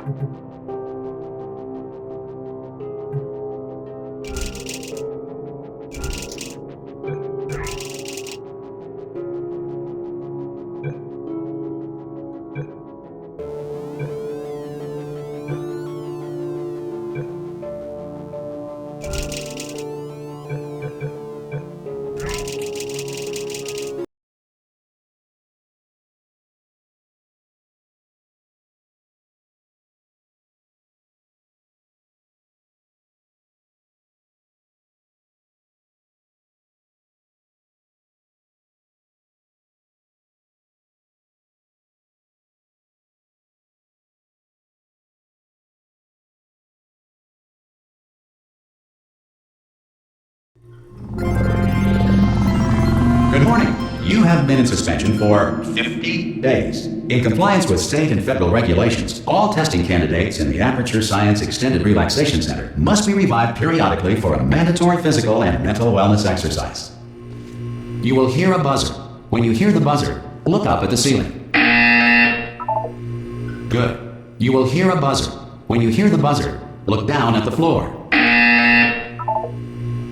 Good morning. You have been in suspension for 50 days. In compliance with state and federal regulations, all testing candidates in the Aperture Science Extended Relaxation Center must be revived periodically for a mandatory physical and mental wellness exercise. You will hear a buzzer. When you hear the buzzer, look up at the ceiling. Good. You will hear a buzzer. When you hear the buzzer, look down at the floor.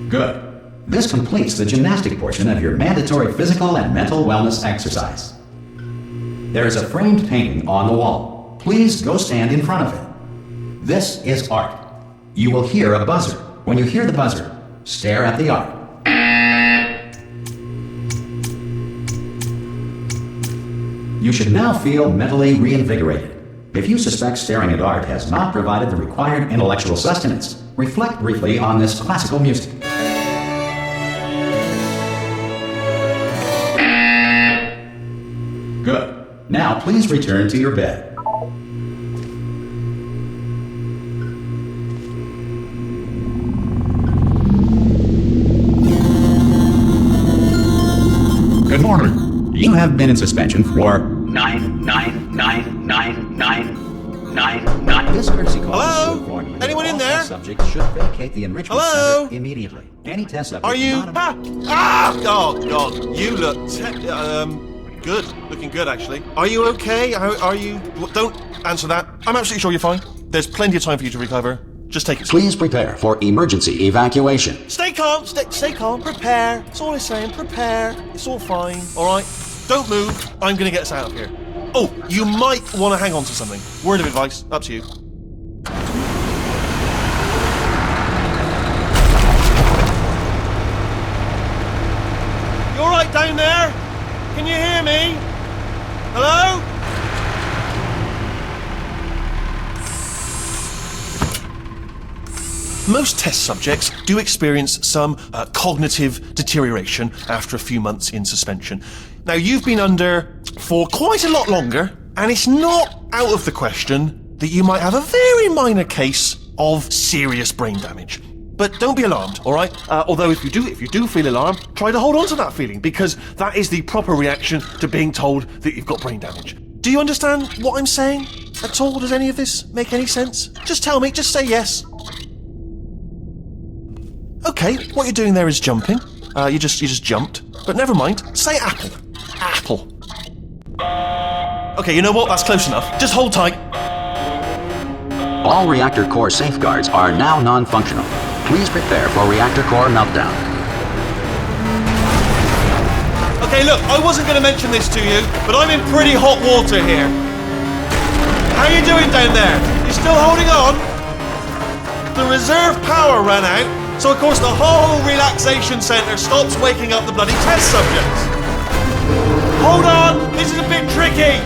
Good. This completes the gymnastic portion of your mandatory physical and mental wellness exercise. There is a framed painting on the wall. Please go stand in front of it. This is art. You will hear a buzzer. When you hear the buzzer, stare at the art. You should now feel mentally reinvigorated. If you suspect staring at art has not provided the required intellectual sustenance, reflect briefly on this classical music. Good. Now please return to your bed. Good morning. You have been in suspension for 9999999. This courtesy call. Hello? Anyone in there? Subject should vacate the enrichment Hello? center immediately. Any test subject. Are you? Oh God! You look good. Looking good, actually. Are you okay? Are you? Don't answer that. I'm absolutely sure you're fine. There's plenty of time for you to recover. Just take it. Please prepare for emergency evacuation. Stay calm. Stay calm. Prepare. That's all I'm saying. Prepare. It's all fine. All right. Don't move. I'm gonna get us out of here. Oh, you might want to hang on to something. Word of advice. Up to you. You all right down there? Can you hear me? Hello? Most test subjects do experience some cognitive deterioration after a few months in suspension. Now, you've been under for quite a lot longer, and it's not out of the question that you might have a very minor case of serious brain damage. But don't be alarmed, all right? Although if you do feel alarmed, try to hold on to that feeling, because that is the proper reaction to being told that you've got brain damage. Do you understand what I'm saying at all? Does any of this make any sense? Just tell me, just say yes. Okay, what you're doing there is jumping. You just jumped. But never mind, say apple. Apple. Okay, you know what? That's close enough. Just hold tight. All reactor core safeguards are now non-functional. Please prepare for reactor core meltdown. Okay, look, I wasn't going to mention this to you, but I'm in pretty hot water here. How you doing down there? You still holding on? The reserve power ran out, so of course the whole relaxation centre stops waking up the bloody test subjects. Hold on, this is a bit tricky.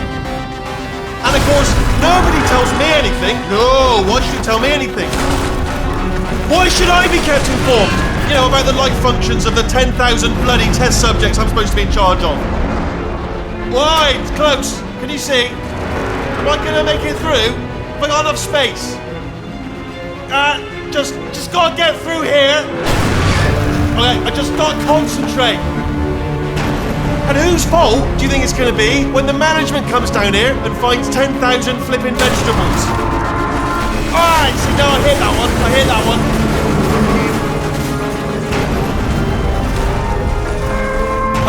And of course, nobody tells me anything. No, why should you tell me anything? Why should I be kept informed? You know, about the life functions of the 10,000 bloody test subjects I'm supposed to be in charge of. Why? It's close. Can you see? Am I gonna make it through? Have I got enough space? Just gotta get through here. Okay, I just gotta concentrate. And whose fault do you think it's gonna be when the management comes down here and finds 10,000 flipping vegetables? Alright, see, now I hit that one.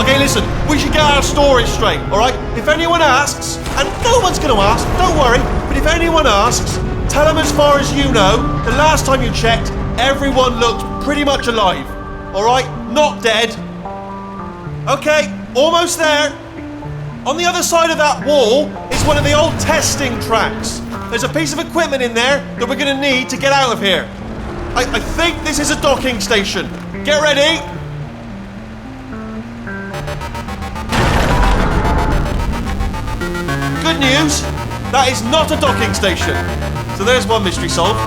Okay, listen, we should get our stories straight, alright? If anyone asks, and no one's gonna ask, don't worry, but if anyone asks, Tell them as far as you know, the last time you checked, everyone looked pretty much alive. Alright? Not dead. Okay, almost there. On the other side of that wall is one of the old testing tracks. There's a piece of equipment in there that we're going to need to get out of here. I think this is a docking station. Get ready. Good news, that is not a docking station. So there's one mystery solved.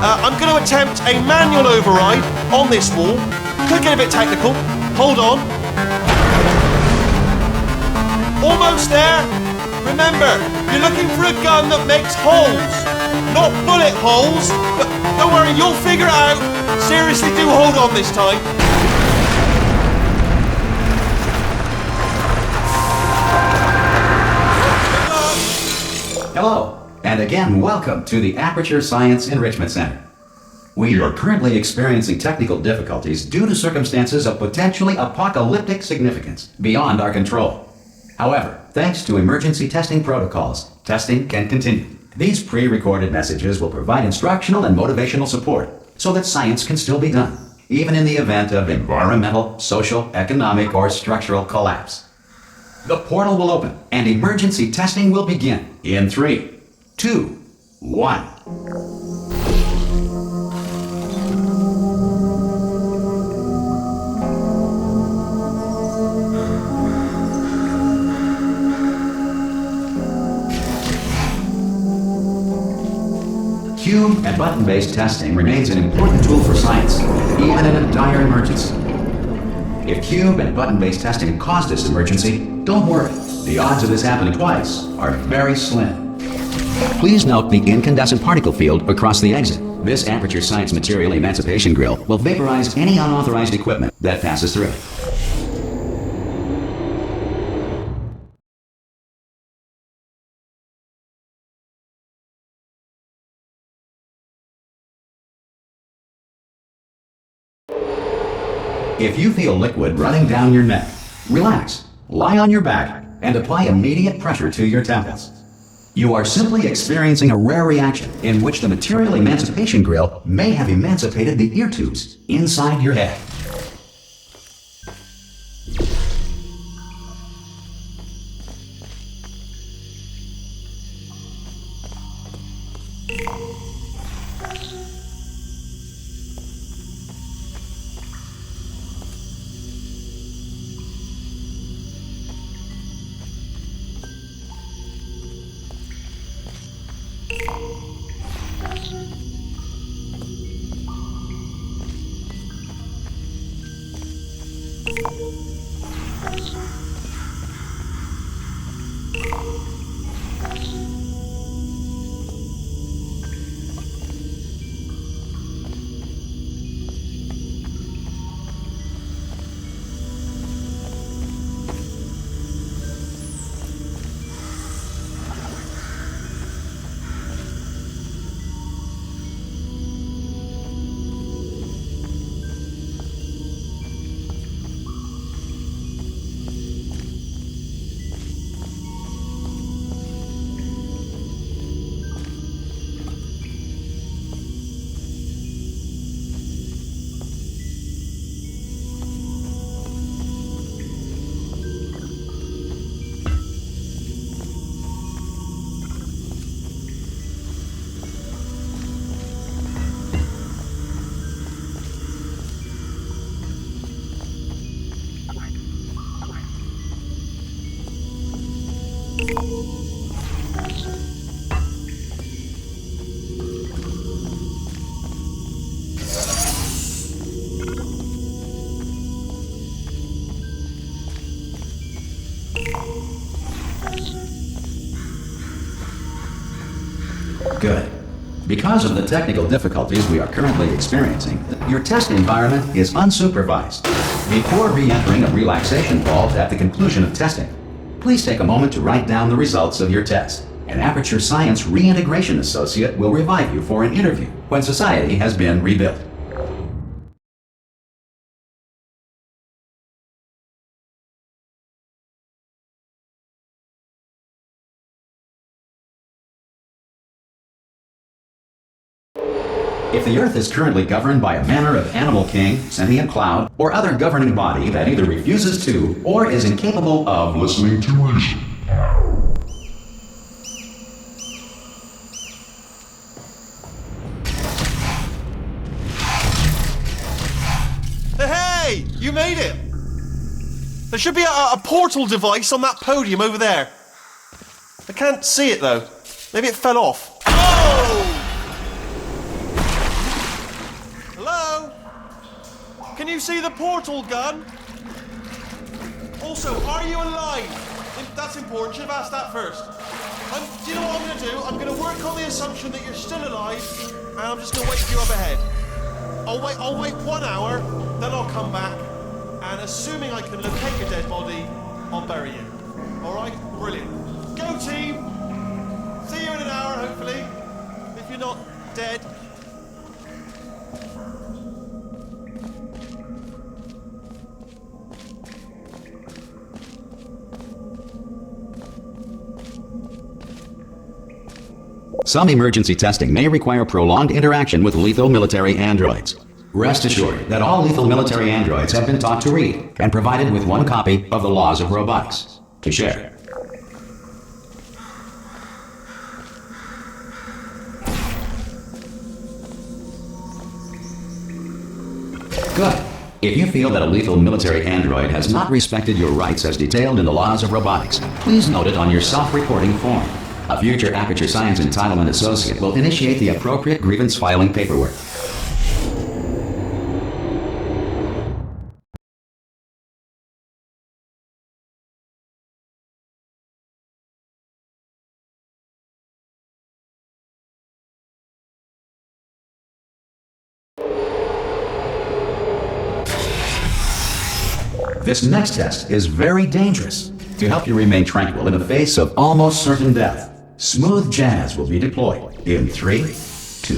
I'm going to attempt a manual override on this wall. Could get a bit technical. Hold on. Almost there. Remember, you're looking for a gun that makes holes. Not bullet holes, but don't worry, you'll figure it out. Seriously, do hold on this time. Hello, and again, welcome to the Aperture Science Enrichment Center. We are currently experiencing technical difficulties due to circumstances of potentially apocalyptic significance beyond our control. However, thanks to emergency testing protocols, testing can continue. These pre-recorded messages will provide instructional and motivational support so that science can still be done, even in the event of environmental, social, economic, or structural collapse. The portal will open and emergency testing will begin in 3, 2, 1. Cube and button-based testing remains an important tool for science, even in a dire emergency. If cube and button-based testing caused this emergency, don't worry. The odds of this happening twice are very slim. Please note the incandescent particle field across the exit. This Aperture Science Material Emancipation Grill will vaporize any unauthorized equipment that passes through. If you feel liquid running down your neck, relax, lie on your back, and apply immediate pressure to your temples. You are simply experiencing a rare reaction in which the Material Emancipation Grill may have emancipated the ear tubes inside your head. Good. Because of the technical difficulties we are currently experiencing, your test environment is unsupervised. Before re-entering a relaxation vault at the conclusion of testing, please take a moment to write down the results of your test. An Aperture Science Reintegration Associate will revive you for an interview when society has been rebuilt. If the Earth is currently governed by a manner of animal king, sentient cloud, or other governing body that either refuses to or is incapable of listening to reason. Hey! You made it! There should be a portal device on that podium over there. I can't see it though. Maybe it fell off. Oh! Hello? Can you see the portal gun? Also, are you alive? That's important. Should have asked that first. Do you know what I'm going to do? I'm going to work on the assumption that you're still alive, and I'm just going to wait for you up ahead. I'll wait 1 hour, then I'll come back, and assuming I can locate your dead body, I'll bury you. Alright? Brilliant. Go team! See you in an hour, hopefully. If you're not dead. Some emergency testing may require prolonged interaction with lethal military androids. Rest assured that all lethal military androids have been taught to read and provided with 1 copy of the Laws of Robotics to share. Good. If you feel that a lethal military android has not respected your rights as detailed in the Laws of Robotics, please note it on your self-reporting form. A future Aperture Science Entitlement Associate will initiate the appropriate grievance filing paperwork. This next test is very dangerous. To help you remain tranquil in the face of almost certain death, smooth jazz will be deployed in 3, 2,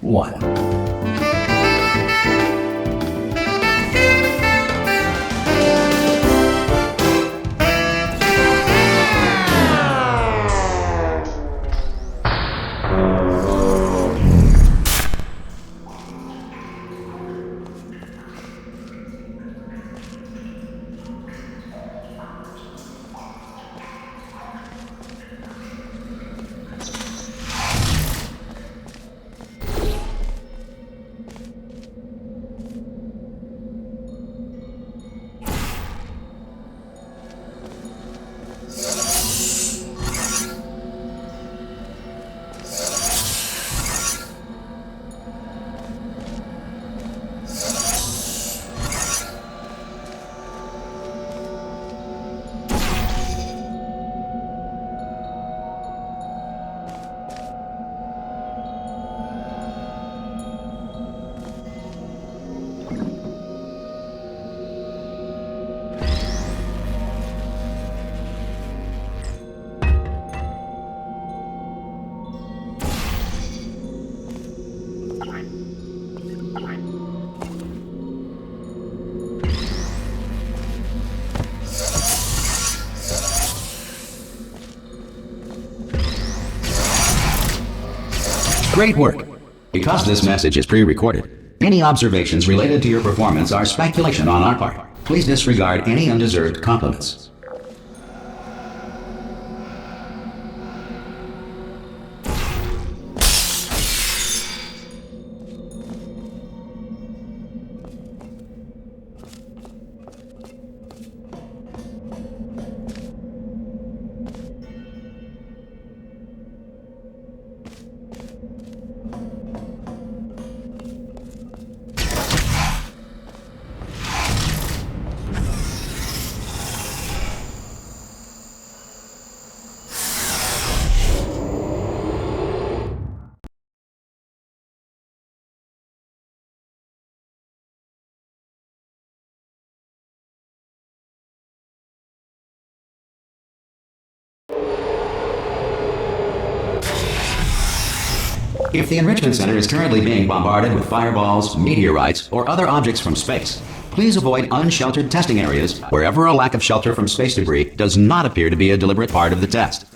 1. Great work! Because this message is pre-recorded, any observations related to your performance are speculation on our part. Please disregard any undeserved compliments. If the Enrichment Center is currently being bombarded with fireballs, meteorites, or other objects from space, please avoid unsheltered testing areas wherever a lack of shelter from space debris does not appear to be a deliberate part of the test.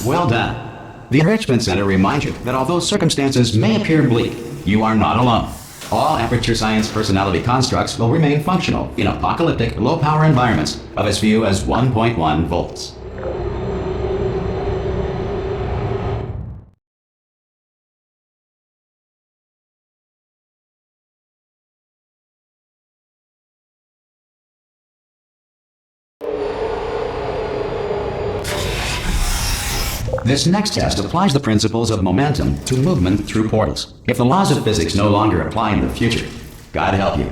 Well done. The Enrichment Center reminds you that although circumstances may appear bleak, you are not alone. All Aperture Science personality constructs will remain functional in apocalyptic, low-power environments of as few as 1.1 volts. This next test applies the principles of momentum to movement through portals. If the laws of physics no longer apply in the future, God help you.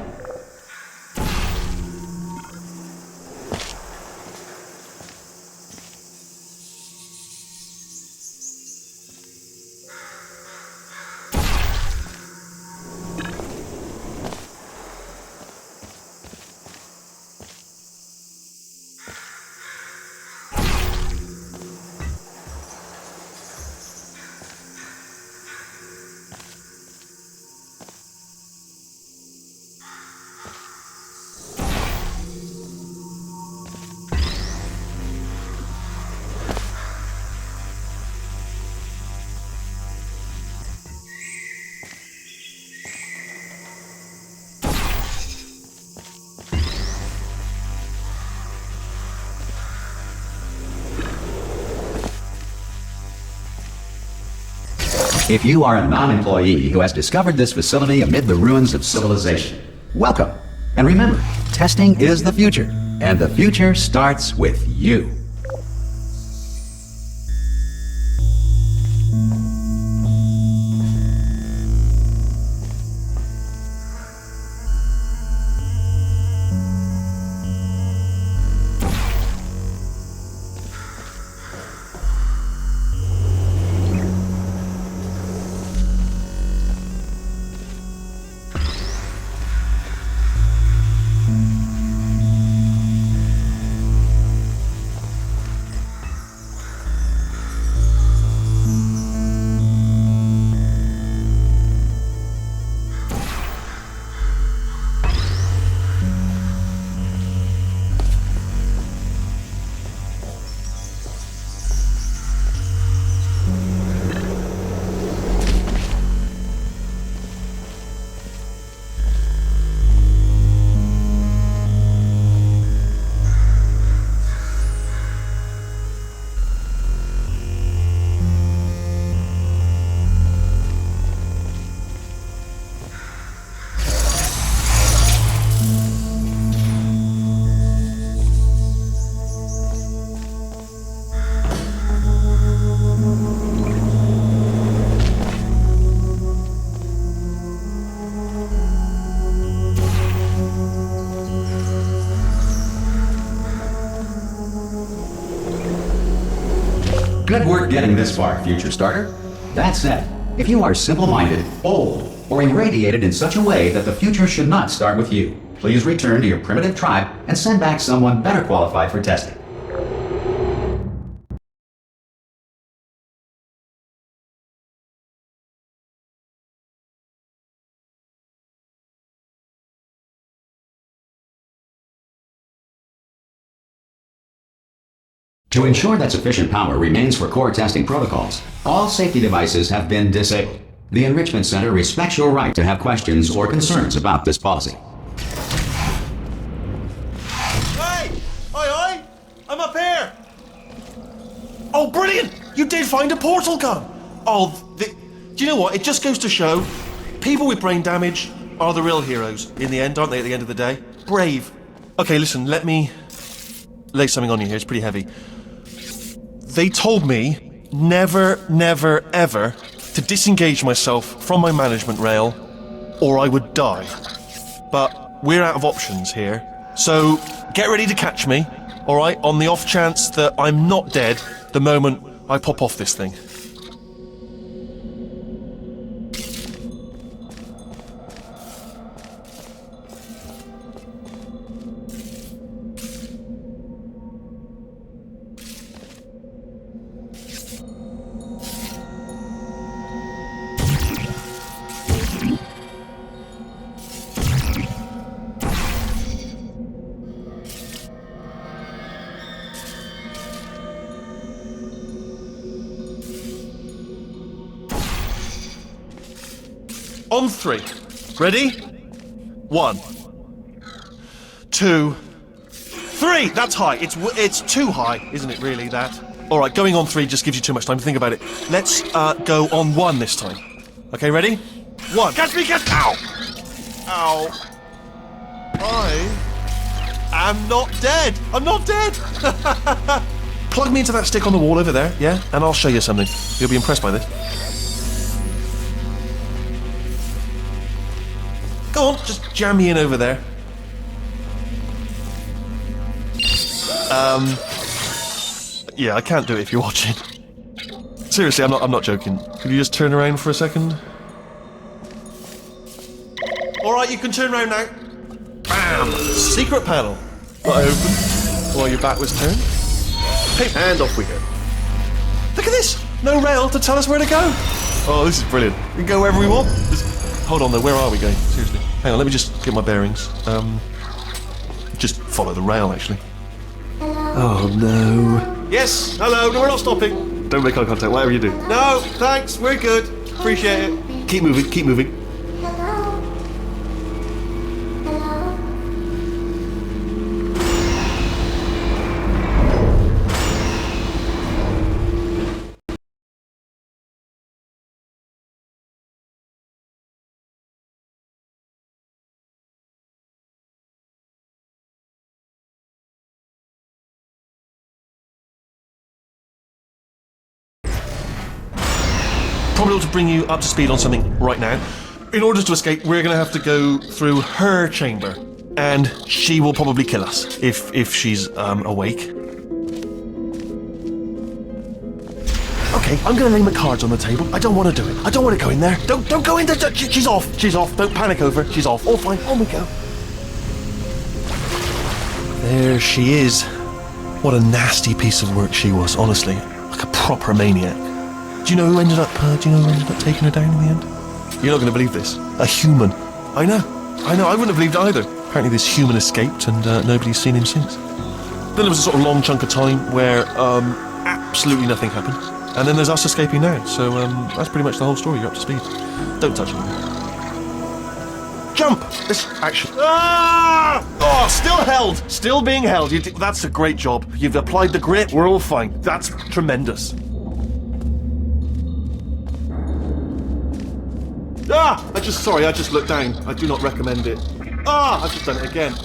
If you are a non-employee who has discovered this facility amid the ruins of civilization, welcome. And remember, testing is the future, and the future starts with you. Good work getting this far, future starter. That said, if you are simple-minded, old, or irradiated in such a way that the future should not start with you, please return to your primitive tribe and send back someone better qualified for testing. To ensure that sufficient power remains for core testing protocols, all safety devices have been disabled. The Enrichment Center respects your right to have questions or concerns about this policy. Hey! Oi! I'm up here! Oh, brilliant! You did find a portal gun! Do you know what? It just goes to show, people with brain damage are the real heroes in the end, aren't they, at the end of the day? Brave. Okay, listen, let me lay something on you here. It's pretty heavy. They told me never, never, ever to disengage myself from my management rail or I would die. But we're out of options here. So get ready to catch me, alright, on the off chance that I'm not dead the moment I pop off this thing. On 3. Ready? 1, 2, 3. That's high. It's too high, isn't it? Really, that. All right, going on 3 just gives you too much time to think about it. Let's go on 1 this time. Okay, ready? 1. Catch me! Catch! Ow! Ow! I am not dead. I'm not dead. Plug me into that stick on the wall over there, yeah, and I'll show you something. You'll be impressed by this. Go on, just jam me in over there. Yeah, I can't do it if you're watching. Seriously, I'm not joking. Could you just turn around for a second? Alright, you can turn around now. Bam! Secret panel. I opened while your back was turned. Hey, and off we go. Look at this! No rail to tell us where to go. Oh, this is brilliant. We can go wherever we want. Hold on though, where are we going? Seriously. Hang on, let me just get my bearings. Just follow the rail, actually. Oh no. Yes, hello, no, we're not stopping. Don't make eye contact, whatever you do. No, thanks, we're good. Appreciate it. Keep moving, keep moving. Probably ought to bring you up to speed on something right now. In order to escape, we're going to have to go through her chamber, and she will probably kill us if she's awake. Okay, I'm going to lay my cards on the table. I don't want to do it. I don't want to go in there. Don't go in there. She's off. She's off. Don't panic over. She's off. All fine. On we go. There she is. What a nasty piece of work she was, honestly. Like a proper maniac. Do you know who ended up taking her down in the end? You're not going to believe this. A human. I know. I wouldn't have believed either. Apparently this human escaped and nobody's seen him since. Then there was a sort of long chunk of time where absolutely nothing happened. And then there's us escaping now. So that's pretty much the whole story. You're up to speed. Don't touch anything. Jump! This action. Ah! Oh, still held. Still being held. That's a great job. You've applied the grit. We're all fine. That's tremendous. Ah! I just looked down. I do not recommend it. Ah! I've just done it again.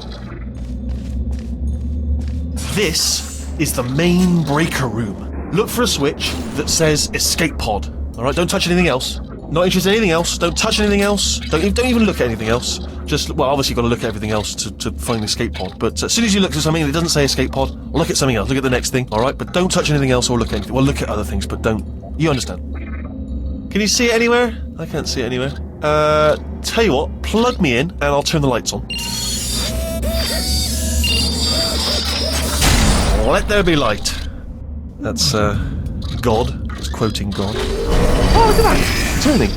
This is the main breaker room. Look for a switch that says escape pod. Alright, don't touch anything else. Not interested in anything else. Don't touch anything else. Don't even look at anything else. Just, well, obviously you've got to look at everything else to find the escape pod. But as soon as you look at something that doesn't say escape pod, look at something else. Look at the next thing, alright? But don't touch anything else or look at anything. Well, look at other things, but don't. You understand. Can you see it anywhere? I can't see it anywhere. Tell you what, plug me in and I'll turn the lights on. Let there be light. That's, God. It's quoting God. Oh, look at that! Turning.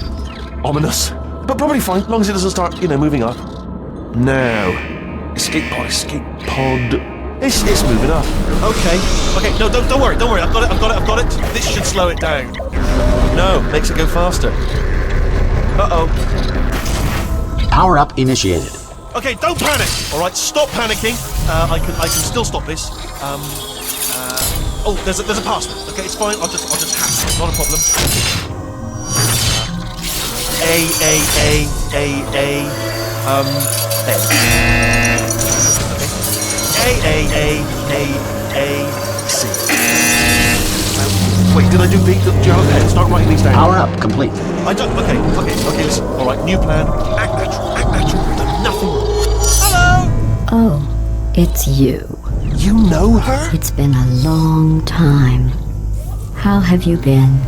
Ominous. But probably fine, as long as it doesn't start, moving up. Now. Escape pod. It's moving up. Okay, no, don't worry. I've got it. This should slow it down. No, makes it go faster. Uh-oh. Power up initiated. Okay, don't panic. All right, stop panicking. I can still stop this. Oh, there's a password. Okay, it's fine. I'll just hack it. Not a problem. C. Wait, did I do B? Do you have a pen? Start writing these down. Power up complete. I don't. Okay, listen. All right, new plan. Act natural. I've done nothing wrong. Hello. Oh, it's you. You know her? It's been a long time. How have you been?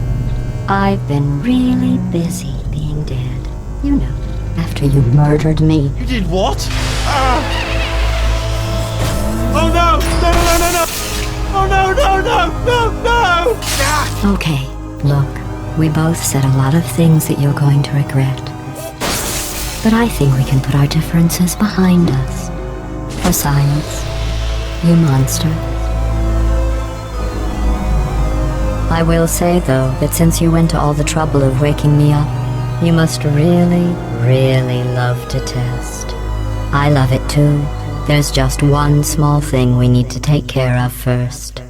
I've been really busy being dead. You know, after you murdered me. You did what? Oh no! No, no, no, no, no! Oh no, no, no, no, no! Ah! Okay, look, we both said a lot of things that you're going to regret. But I think we can put our differences behind us. For science, you monster. I will say, though, that since you went to all the trouble of waking me up, you must really, really love to test. I love it too. There's just one small thing we need to take care of first.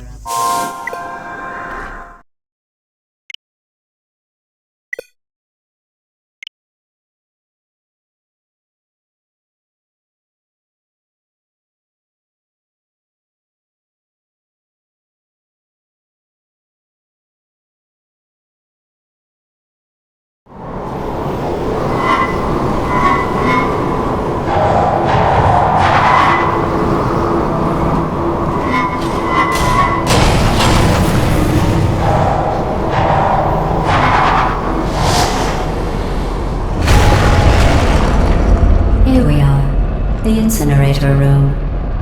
Here we are, the incinerator room.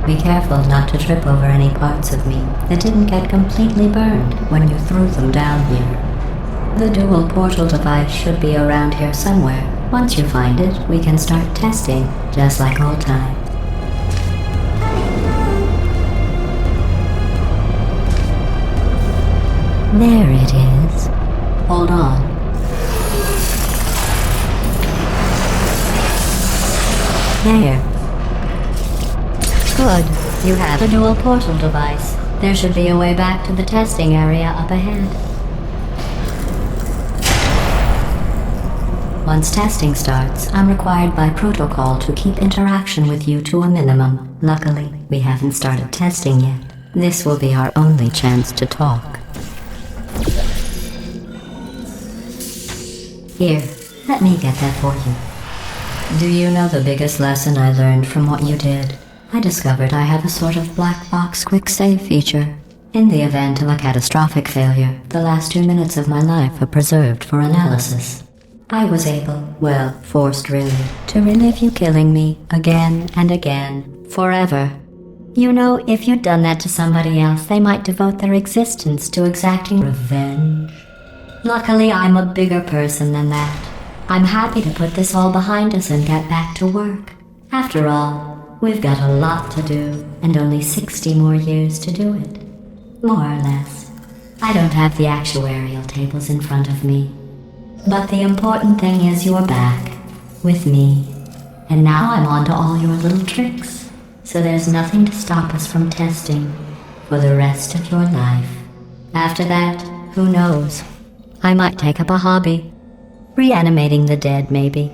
Be careful not to trip over any parts of me that didn't get completely burned when you threw them down here. The dual portal device should be around here somewhere. Once you find it, we can start testing, just like old times. There it is. Hold on. There. Good. You have a dual portal device. There should be a way back to the testing area up ahead. Once testing starts, I'm required by protocol to keep interaction with you to a minimum. Luckily, we haven't started testing yet. This will be our only chance to talk. Here, let me get that for you. Do you know the biggest lesson I learned from what you did? I discovered I have a sort of black box quick save feature. In the event of a catastrophic failure, the last 2 minutes of my life are preserved for analysis. I was able, well, forced really, to relive you killing me again and again, forever. You know, if you'd done that to somebody else, they might devote their existence to exacting revenge. Luckily, I'm a bigger person than that. I'm happy to put this all behind us and get back to work. After all, we've got a lot to do, and only 60 more years to do it. More or less. I don't have the actuarial tables in front of me. But the important thing is you're back, with me. And now I'm on to all your little tricks. So there's nothing to stop us from testing for the rest of your life. After that, who knows? I might take up a hobby. Reanimating the dead, maybe.